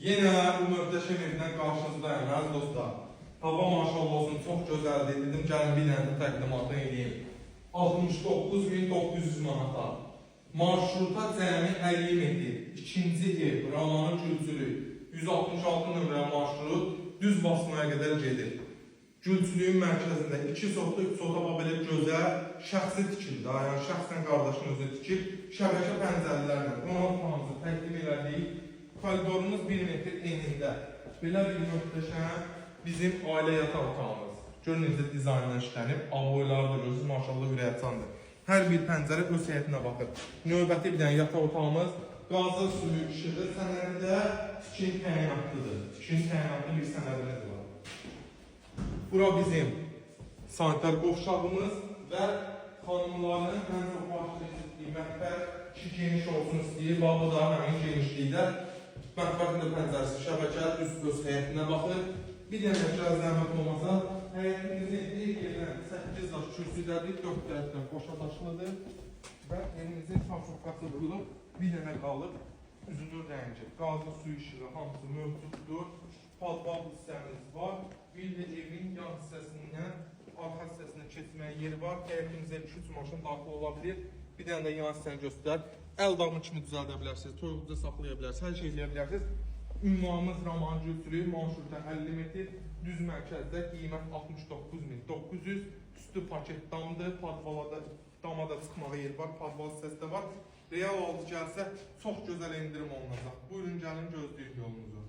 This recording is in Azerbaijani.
Yine bu möhtəşəm evdən qarşınızdayım, əziz dostlar. Hava maşallah olsun, çox gözəldir. Dedim, gəlin bir dənə təqdimatını edeyim. 69.900 manata. Marşruta cəmi 50 metr. İkinci ev, Ramanın Gülçülü. 166 nömrə marşrut düz basmaya qədər gedir. Gülçülüyün mərkəzində 2 sotda 3 sota belə gözəl şəxsi tikildi. Yəni şəxsən qardaşın özü tikil. Şəbəkə pəncərələrlə 16 tanrısı təqdim elədik. Koridorumuz 1 metr enində. Belə bir möhtəşəm bizim ailə yataq otağımız. Görün necə dizaynla işlənib, aboyları da görürsünüz, maşallah ürəkçandır. Hər bir pəncərə öz həyətinə baxır. Növbəti bir dənə yataq otağımız, qazı suyu işığı sənədi də tikin təyinatlıdır. Tikin təyinatlı bir sənədimiz var. Bura bizim sanitar qovşağımız və xanımların ən çox başlayıb istəyir mətbəx ki, geniş olsun istəyir. Bu da həmin genişlikdə mətbəxin də pəncərəsi şəbəkə öz həyətinə baxır. Bir dənə biraz zəhmət olmasa, həyətimizin ilk yerdən 8 daş kürsüdədir, 4 tərəfdən qoşa daşlıdır və elimizin çarşoqqası qılıb, bir dənə qalıb, üzünün rəngi, qazı su işığı hamısı mövcuddur. Padval hissəmiz var, bir də evin yan hissəsindən arxa hissəsinə keçməyə yeri var. Həyətimizə 2-3 maşın daxil ola bilir. Bir dənə də yan hissəni göstər. Əl damı kimi düzəldə bilərsiniz, toyuqda saxlaya bilərsiniz, hər şey eləyə bilərsiniz. Ünvanımız Raman Gülçülü, marşrutda 50 metr, düz mərkəzdə qiymət 69.900, üstü paket damdır, padvalada damada çıxmağa yer var, padval hissəsi də var. Real oldu gəlsə çox gözəl endirim olunacaq. Buyurun gəlin, gözləyin yolunuzu.